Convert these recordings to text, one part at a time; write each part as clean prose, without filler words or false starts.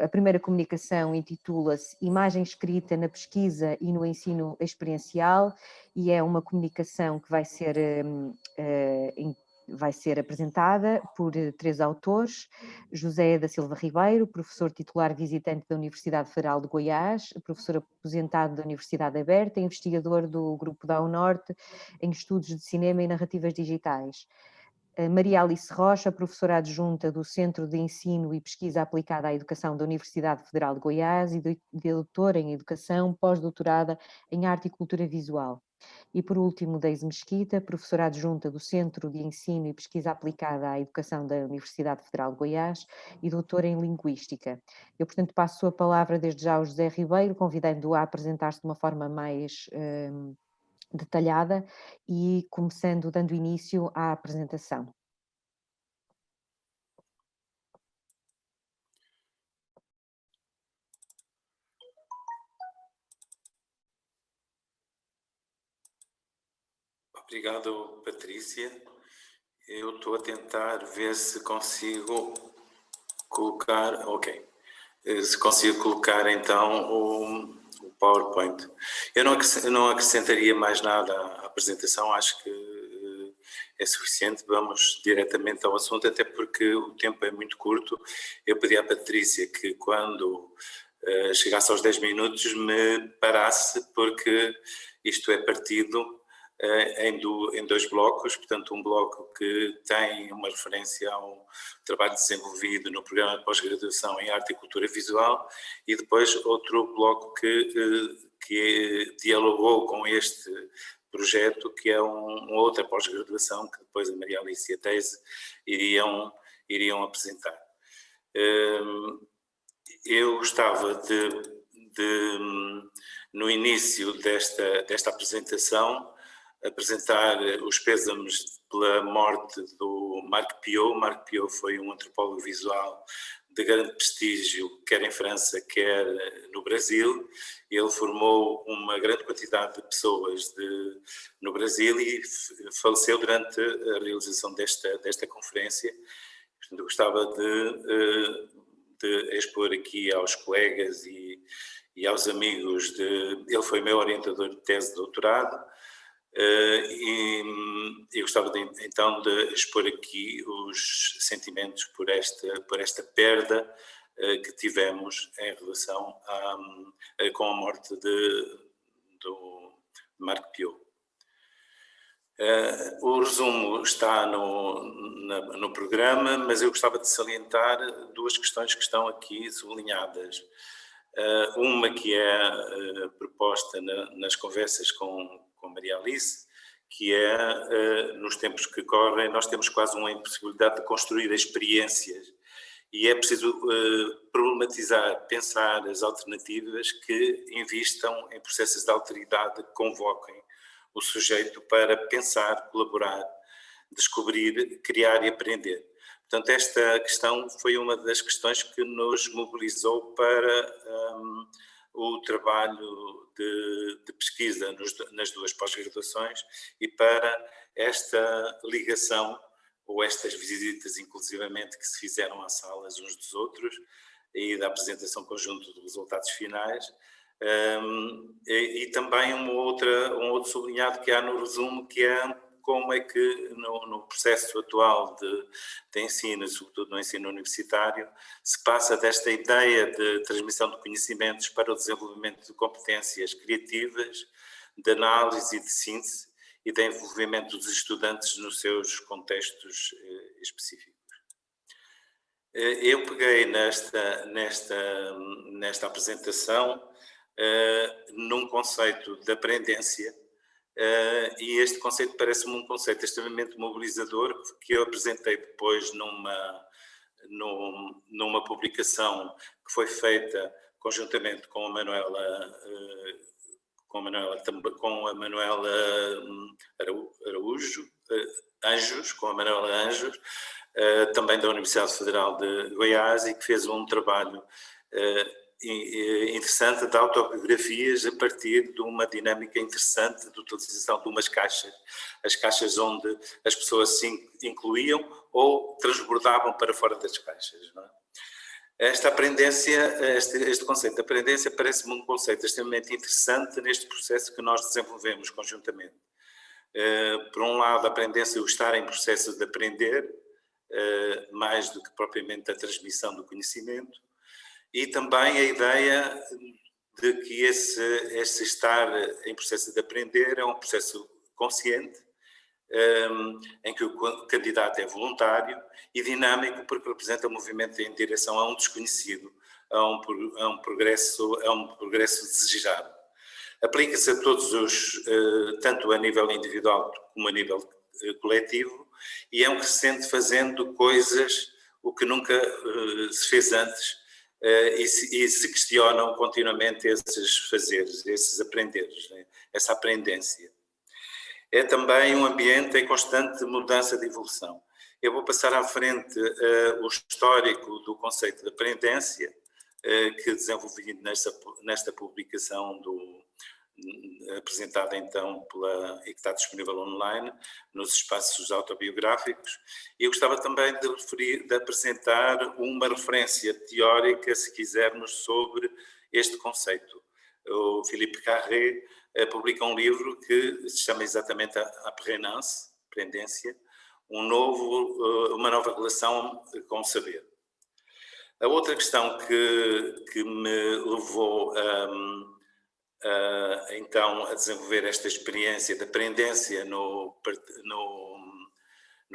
A primeira comunicação intitula-se Imagem Escrita na Pesquisa e no Ensino Experiencial e é uma comunicação que vai ser apresentada por três autores: José da Silva Ribeiro, professor titular visitante da Universidade Federal de Goiás, professor aposentado da Universidade Aberta, investigador do Grupo da UNorte em estudos de cinema e narrativas digitais. Maria Alice Rocha, professora adjunta do Centro de Ensino e Pesquisa Aplicada à Educação da Universidade Federal de Goiás e doutora em Educação, pós-doutorada em Arte e Cultura Visual. E por último, Deise Mesquita, professora adjunta do Centro de Ensino e Pesquisa Aplicada à Educação da Universidade Federal de Goiás e doutora em Linguística. Eu, portanto, passo a palavra desde já ao José Ribeiro, convidando-o a apresentar-se de uma forma mais detalhada e começando dando início à apresentação. Obrigado, Patrícia. Eu estou a tentar ver se consigo colocar, se consigo colocar então o PowerPoint. Eu não acrescentaria mais nada à apresentação, acho que é suficiente, vamos diretamente ao assunto, até porque o tempo é muito curto. Eu pedi à Patrícia que quando chegasse aos 10 minutos me parasse, porque isto é partido em dois blocos, portanto um bloco que tem uma referência ao trabalho desenvolvido no programa de pós-graduação em Arte e Cultura Visual e depois outro bloco que dialogou com este projeto, que é uma outra pós-graduação que depois a Maria Alice e a Deise iriam apresentar. Eu gostava de no início desta apresentação, apresentar os pêsames pela morte do Marc Piot. Marc Piot foi um antropólogo visual de grande prestígio, quer em França, quer no Brasil. Ele formou uma grande quantidade de pessoas no Brasil e faleceu durante a realização desta conferência. Portanto, eu gostava de expor aqui aos colegas e aos amigos ele foi meu orientador de tese de doutorado, e eu gostava então de expor aqui os sentimentos por esta perda que tivemos em relação com a morte do Marc Piot. O resumo está no programa, mas eu gostava de salientar duas questões que estão aqui sublinhadas. Uma que é proposta nas conversas com Maria Alice, que é, nos tempos que correm, nós temos quase uma impossibilidade de construir experiências e é preciso problematizar, pensar as alternativas que invistam em processos de alteridade que convoquem o sujeito para pensar, colaborar, descobrir, criar e aprender. Portanto, esta questão foi uma das questões que nos mobilizou para o trabalho de pesquisa nas duas pós-graduações e para esta ligação, ou estas visitas, inclusivamente, que se fizeram às salas uns dos outros e da apresentação conjunta dos resultados finais. E também um outro sublinhado que há no resumo, que é como é que no processo atual de ensino, sobretudo no ensino universitário, se passa desta ideia de transmissão de conhecimentos para o desenvolvimento de competências criativas, de análise e de síntese e de envolvimento dos estudantes nos seus contextos específicos. Eu peguei nesta apresentação num conceito de aprendência, e este conceito parece-me um conceito extremamente mobilizador que eu apresentei depois numa publicação que foi feita conjuntamente com a Manuela Araújo, Anjos, com a Manuela Anjos, também da Universidade Federal de Goiás, e que fez um trabalho interessante de autobiografias a partir de uma dinâmica interessante de utilização de umas caixas, as caixas onde as pessoas se incluíam ou transbordavam para fora das caixas, não é? Esta aprendência, este conceito de aprendência parece-me um conceito extremamente interessante neste processo que nós desenvolvemos conjuntamente. Por um lado, a aprendência, o estar em processo de aprender, mais do que propriamente a transmissão do conhecimento, e também a ideia de que esse estar em processo de aprender é um processo consciente, em que o candidato é voluntário e dinâmico, porque representa um movimento em direção a um desconhecido, a um progresso desejado. Aplica-se a todos tanto a nível individual como a nível coletivo, e é um que se sente fazendo coisas o que nunca se fez antes, e se questionam continuamente esses fazeres, esses aprenderes, né? Essa aprendência. É também um ambiente em constante mudança de evolução. Eu vou passar à frente o histórico do conceito de aprendência, que desenvolvi nesta publicação apresentada então e que está disponível online nos espaços autobiográficos, e eu gostava também de apresentar uma referência teórica, se quisermos, sobre este conceito. O Philippe Carré publica um livro que se chama exatamente Aprendência, uma nova relação com o saber. A outra questão que me levou então a desenvolver esta experiência de aprendência no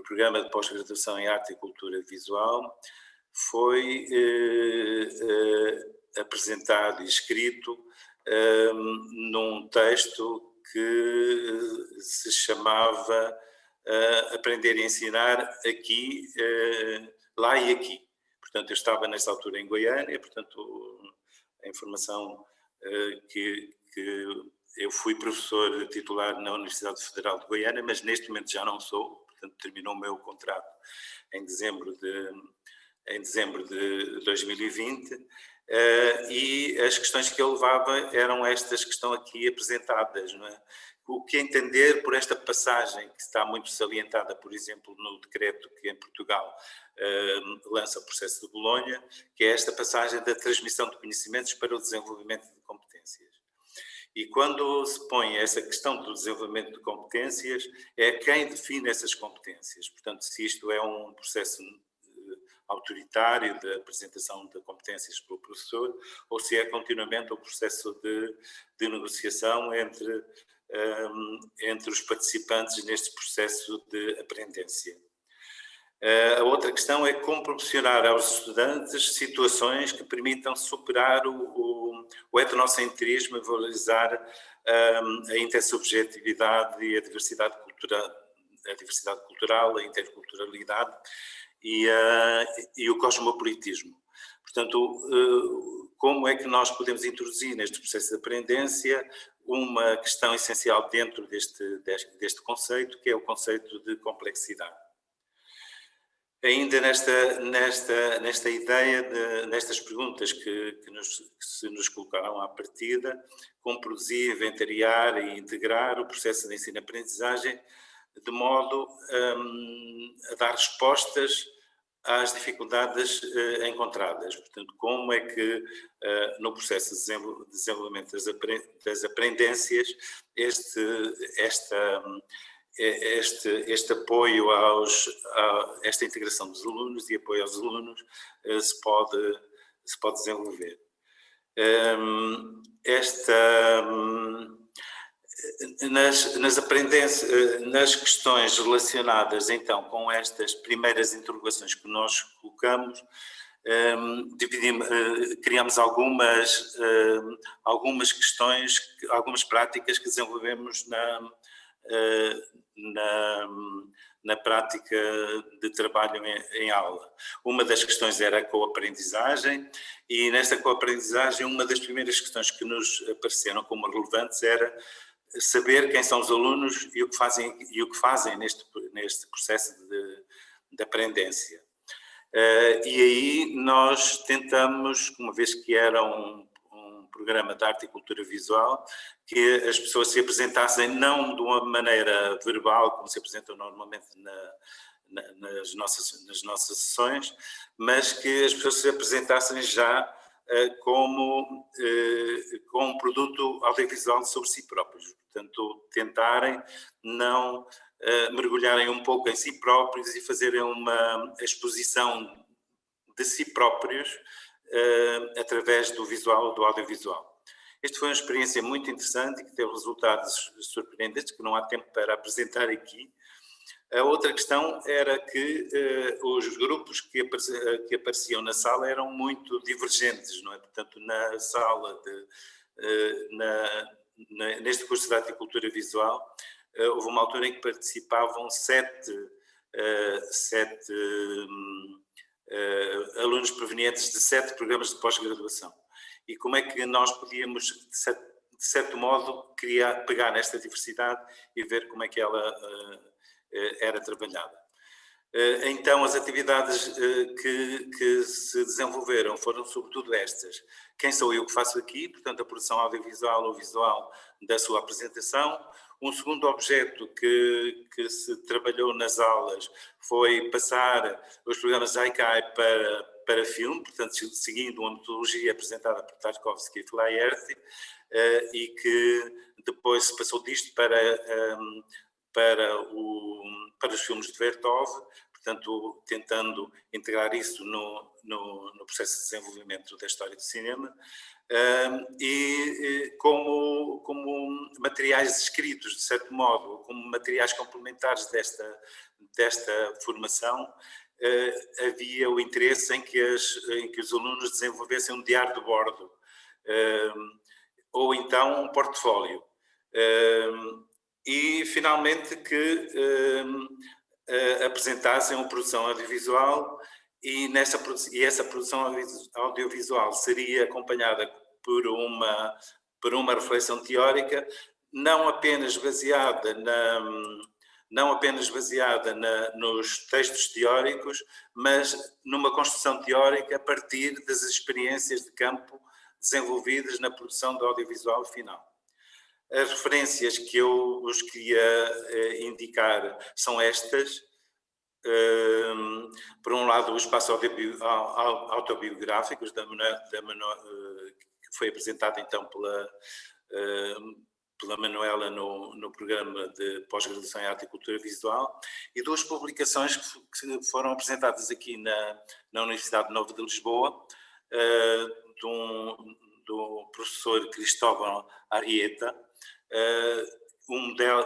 programa de pós-graduação em Arte e Cultura Visual foi apresentado e escrito num texto que se chamava Aprender e Ensinar Aqui, Lá e Aqui. Portanto, eu estava nessa altura em Goiânia, portanto, a informação que eu fui professor titular na Universidade Federal de Goiânia, mas neste momento já não sou, portanto, terminou o meu contrato em dezembro de 2020, e as questões que eu levava eram estas que estão aqui apresentadas, não é? O que entender por esta passagem que está muito salientada, por exemplo, no decreto que em Portugal lança o processo de Bolonha, que é esta passagem da transmissão de conhecimentos para o desenvolvimento de competências. E quando se põe essa questão do desenvolvimento de competências, é quem define essas competências. Portanto, se isto é um processo autoritário de apresentação de competências pelo professor, ou se é continuamente um processo de negociação entre os participantes neste processo de aprendência. A outra questão é como proporcionar aos estudantes situações que permitam superar o etnocentrismo e valorizar a intersubjetividade e a diversidade cultural, a interculturalidade e o cosmopolitismo. Portanto, como é que nós podemos introduzir neste processo de aprendência uma questão essencial dentro deste conceito, que é o conceito de complexidade. Ainda nesta ideia, nestas perguntas que se nos colocaram à partida, como produzir, inventariar e integrar o processo de ensino-aprendizagem de modo a dar respostas às dificuldades encontradas. Portanto, como é que no processo de desenvolvimento das aprendências este apoio esta integração dos alunos e apoio aos alunos se pode desenvolver. Nas questões relacionadas então com estas primeiras interrogações que nós colocamos, criamos algumas questões, algumas práticas que desenvolvemos na prática de trabalho em aula. Uma das questões era a co-aprendizagem, e nesta co-aprendizagem uma das primeiras questões que nos apareceram como relevantes era saber quem são os alunos e o que fazem neste processo de aprendência. E aí nós tentamos, uma vez que era um programa de arte e cultura visual, que as pessoas se apresentassem não de uma maneira verbal, como se apresentam normalmente nas nossas sessões, mas que as pessoas se apresentassem já com um produto audiovisual sobre si próprios. Portanto, tentarem não mergulharem um pouco em si próprios e fazerem uma exposição de si próprios através do visual, do audiovisual. Esta foi uma experiência muito interessante e que teve resultados surpreendentes, que não há tempo para apresentar aqui. A outra questão era que os grupos que apareciam na sala eram muito divergentes, não é? Portanto, na sala, neste curso de arte e cultura visual, houve uma altura em que participavam sete alunos provenientes de 7 programas de pós-graduação. E como é que nós podíamos, de certo modo, pegar nesta diversidade e ver como é que ela era trabalhada. Então, as atividades que se desenvolveram foram sobretudo estas. Quem sou eu que faço aqui? Portanto, a produção audiovisual ou visual da sua apresentação. Um segundo objeto que se trabalhou nas aulas foi passar os programas Haikai para filme, portanto, seguindo uma metodologia apresentada por Tarkovsky e Flaherty, e que depois se passou disto para os filmes de Vertov, portanto, tentando integrar isso no processo de desenvolvimento da história do cinema, e como materiais escritos, de certo modo, como materiais complementares desta formação, havia o interesse em que os alunos desenvolvessem um diário de bordo, ou então um portfólio. E, finalmente, que apresentassem uma produção audiovisual e essa produção audiovisual seria acompanhada por uma reflexão teórica, não apenas baseada nos textos teóricos, mas numa construção teórica a partir das experiências de campo desenvolvidas na produção do audiovisual final. As referências que eu vos queria indicar são estas. Por um lado, o espaço autobiográficos que foi apresentado então pela Manuela no programa de pós-graduação em arte e cultura visual, e 2 publicações que foram apresentadas aqui na Universidade Nova de Lisboa, do professor Cristóvão Arrieta.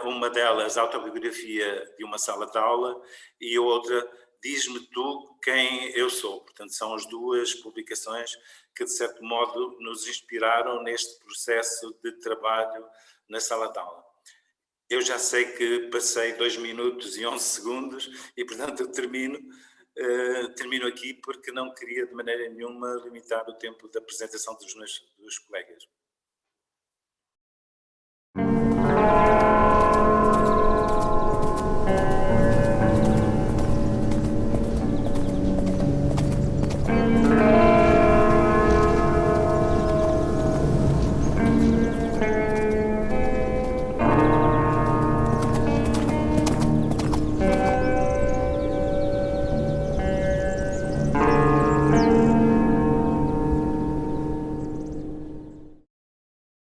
Uma delas, a autobiografia de uma sala de aula, e a outra, Diz-me tu quem eu sou. Portanto, são as 2 publicações que, de certo modo, nos inspiraram neste processo de trabalho na sala de aula. Eu já sei que passei 2 minutos e 11 segundos e, portanto, eu termino aqui porque não queria de maneira nenhuma limitar o tempo da apresentação dos colegas.